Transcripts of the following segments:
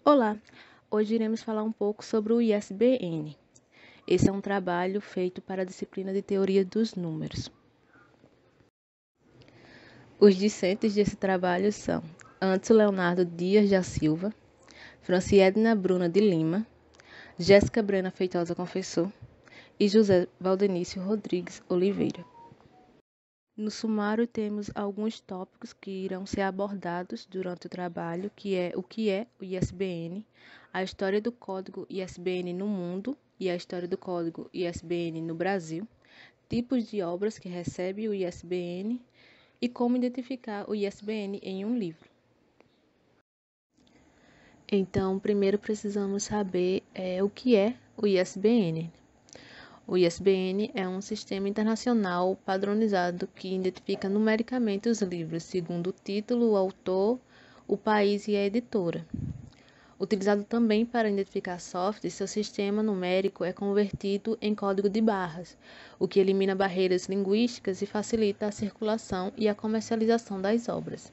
Olá! Hoje iremos falar um pouco sobre o ISBN. Esse é um trabalho feito para a disciplina de Teoria dos Números. Os discentes desse trabalho são Antônio Leonardo Dias da Silva, Franciedna Bruna de Lima, Jéssica Brena Feitosa Confessor e José Valdenício Rodrigues Oliveira. No sumário temos alguns tópicos que irão ser abordados durante o trabalho, que é o ISBN, a história do código ISBN no mundo e a história do código ISBN no Brasil, tipos de obras que recebem o ISBN e como identificar o ISBN em um livro. Então, primeiro precisamos saber o que é o ISBN. O ISBN é um sistema internacional padronizado que identifica numericamente os livros, segundo o título, o autor, o país e a editora. Utilizado também para identificar softwares, seu sistema numérico é convertido em código de barras, o que elimina barreiras linguísticas e facilita a circulação e a comercialização das obras.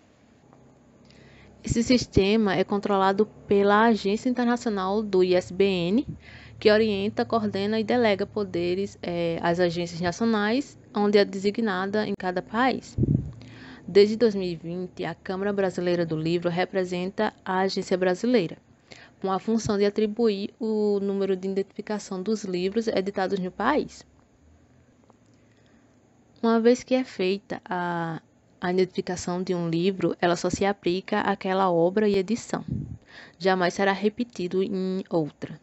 Esse sistema é controlado pela Agência Internacional do ISBN, que orienta, coordena e delega poderes às agências nacionais, onde é designada em cada país. Desde 2020, a Câmara Brasileira do Livro representa a agência brasileira, com a função de atribuir o número de identificação dos livros editados no país. Uma vez que é feita a identificação de um livro, ela só se aplica àquela obra e edição. Jamais será repetido em outra.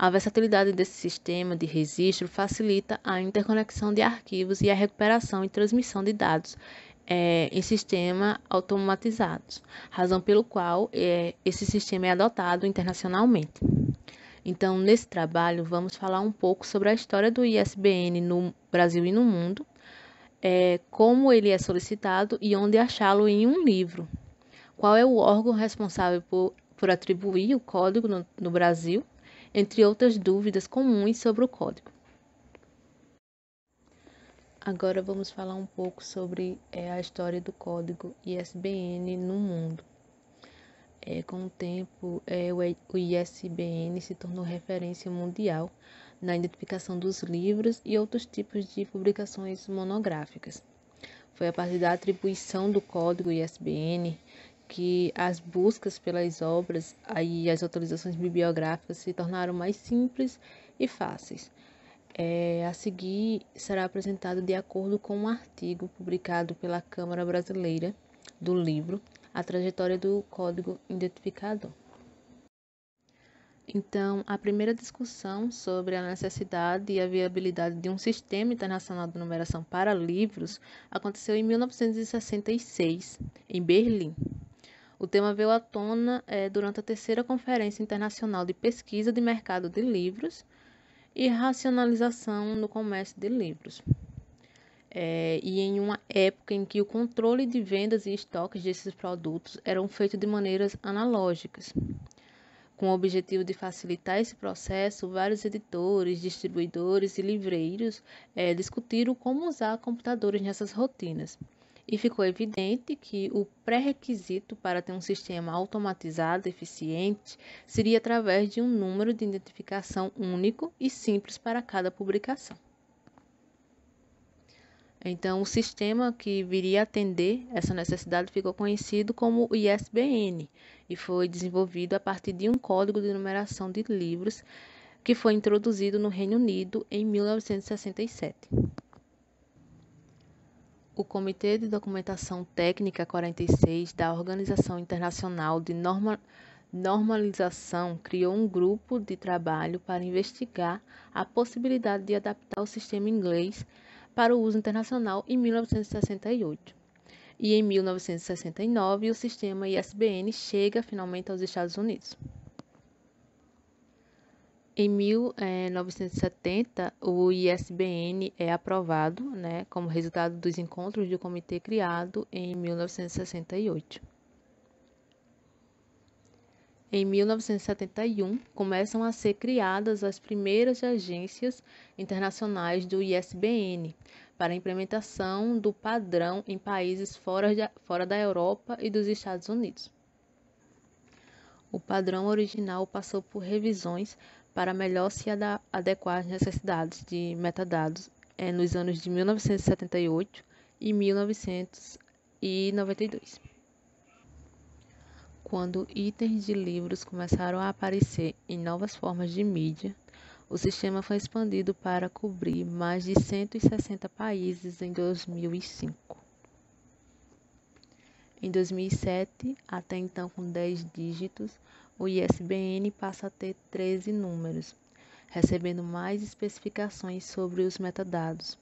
A versatilidade desse sistema de registro facilita a interconexão de arquivos e a recuperação e transmissão de dados em sistemas automatizados, razão pelo qual esse sistema é adotado internacionalmente. Então, nesse trabalho, vamos falar um pouco sobre a história do ISBN no Brasil e no mundo, como ele é solicitado e onde achá-lo em um livro. Qual é o órgão responsável por atribuir o código no Brasil, entre outras dúvidas comuns sobre o código. Agora vamos falar um pouco sobre a história do código ISBN no mundo. Com o tempo, o ISBN se tornou referência mundial na identificação dos livros e outros tipos de publicações monográficas. Foi a partir da atribuição do código ISBN que as buscas pelas obras e as atualizações bibliográficas se tornaram mais simples e fáceis. A seguir será apresentado, de acordo com um artigo publicado pela Câmara Brasileira do Livro, a trajetória do código identificador. Então, a primeira discussão sobre a necessidade e a viabilidade de um sistema internacional de numeração para livros aconteceu em 1966, em Berlim. O tema veio à tona durante a terceira Conferência Internacional de Pesquisa de Mercado de Livros e Racionalização no Comércio de Livros. E em uma época em que o controle de vendas e estoques desses produtos eram feitos de maneiras analógicas. Com o objetivo de facilitar esse processo, vários editores, distribuidores e livreiros discutiram como usar computadores nessas rotinas. E ficou evidente que o pré-requisito para ter um sistema automatizado eficiente seria através de um número de identificação único e simples para cada publicação. Então, o sistema que viria a atender essa necessidade ficou conhecido como o ISBN e foi desenvolvido a partir de um código de numeração de livros que foi introduzido no Reino Unido em 1967. O Comitê de Documentação Técnica 46 da Organização Internacional de Normalização criou um grupo de trabalho para investigar a possibilidade de adaptar o sistema inglês para o uso internacional em 1968. E em 1969, o sistema ISBN chega finalmente aos Estados Unidos. Em 1970, o ISBN é aprovado, como resultado dos encontros do comitê criado em 1968. Em 1971, começam a ser criadas as primeiras agências internacionais do ISBN para a implementação do padrão em países fora da Europa e dos Estados Unidos. O padrão original passou por revisões para melhor se adequar às necessidades de metadados nos anos de 1978 e 1992. Quando itens de livros começaram a aparecer em novas formas de mídia, o sistema foi expandido para cobrir mais de 160 países em 2005. Em 2007, até então com 10 dígitos, o ISBN passa a ter 13 números, recebendo mais especificações sobre os metadados,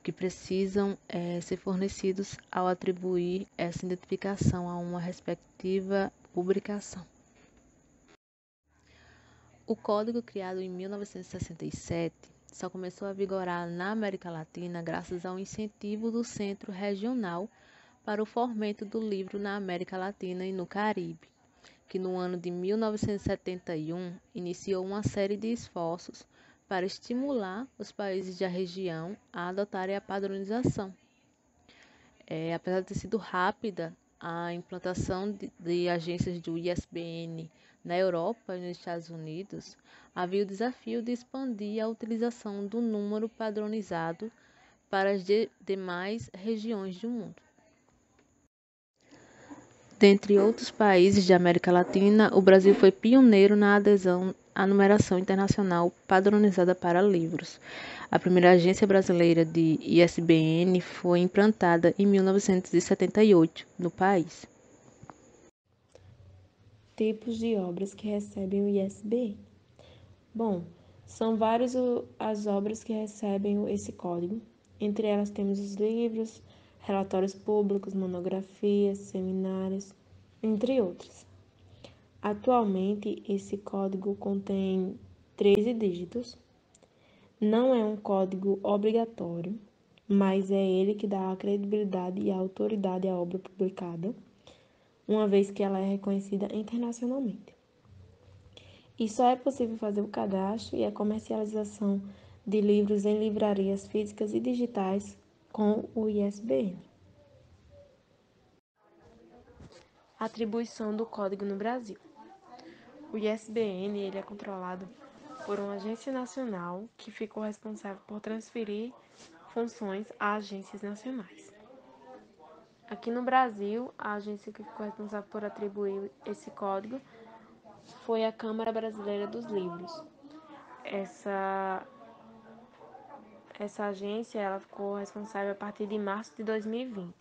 que precisam ser fornecidos ao atribuir essa identificação a uma respectiva publicação. O código criado em 1967 só começou a vigorar na América Latina graças ao incentivo do Centro Regional para o Fomento do Livro na América Latina e no Caribe, que no ano de 1971 iniciou uma série de esforços para estimular os países da região a adotarem a padronização. Apesar de ter sido rápida, a implantação de agências do ISBN na Europa e nos Estados Unidos, havia o desafio de expandir a utilização do número padronizado para as demais regiões do mundo. Dentre outros países da América Latina, o Brasil foi pioneiro na adesão à numeração internacional padronizada para livros. A primeira agência brasileira de ISBN foi implantada em 1978 no país. Tipos de obras que recebem o ISBN. Bom, são várias as obras que recebem esse código. Entre elas temos os livros, relatórios públicos, monografias, seminários, entre outros. Atualmente, esse código contém 13 dígitos. Não é um código obrigatório, mas é ele que dá a credibilidade e a autoridade à obra publicada, uma vez que ela é reconhecida internacionalmente. E só é possível fazer o cadastro e a comercialização de livros em livrarias físicas e digitais com o ISBN. Atribuição do código no Brasil. O ISBN ele é controlado por uma agência nacional que ficou responsável por transferir funções a agências nacionais. Aqui no Brasil, a agência que ficou responsável por atribuir esse código foi a Câmara Brasileira dos Livros. Essa agência ela ficou responsável a partir de março de 2020.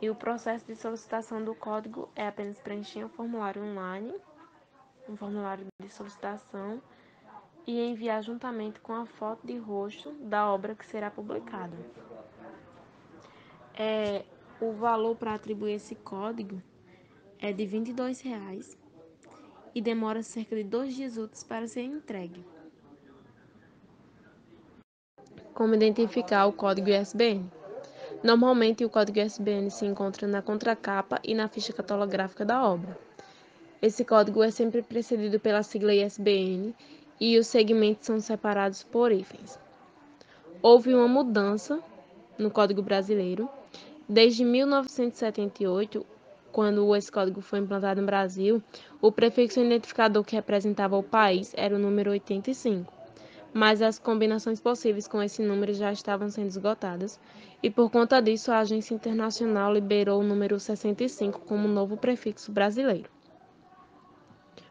E o processo de solicitação do código é apenas preencher um formulário online, um formulário de solicitação, e enviar juntamente com a foto de rosto da obra que será publicada. O valor para atribuir esse código é de R$ 22 e demora cerca de 2 dias úteis para ser entregue. Como identificar o código ISBN? Normalmente, o código ISBN se encontra na contracapa e na ficha catalográfica da obra. Esse código é sempre precedido pela sigla ISBN e os segmentos são separados por hífens. Houve uma mudança no Código Brasileiro. Desde 1978, quando esse código foi implantado no Brasil, o prefixo identificador que representava o país era o número 85. Mas as combinações possíveis com esse número já estavam sendo esgotadas, e por conta disso a Agência Internacional liberou o número 65 como novo prefixo brasileiro.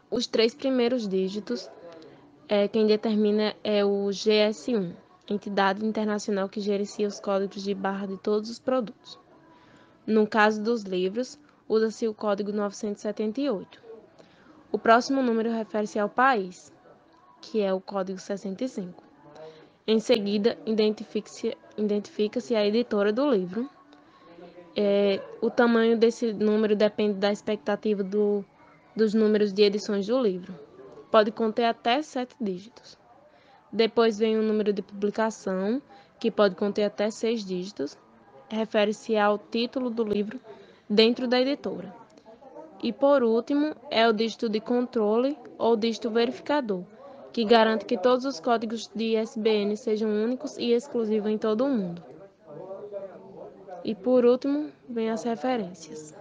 Os 3 primeiros dígitos, quem determina é o GS1, entidade internacional que gerencia os códigos de barra de todos os produtos. No caso dos livros, usa-se o código 978. O próximo número refere-se ao país, que é o código 65. Em seguida, identifica-se a editora do livro. O tamanho desse número depende da expectativa dos números de edições do livro. Pode conter até 7 dígitos. Depois vem o número de publicação, que pode conter até 6 dígitos. Refere-se ao título do livro dentro da editora. E, por último, é o dígito de controle ou dígito verificador, que garante que todos os códigos de ISBN sejam únicos e exclusivos em todo o mundo. E, por último, vem as referências.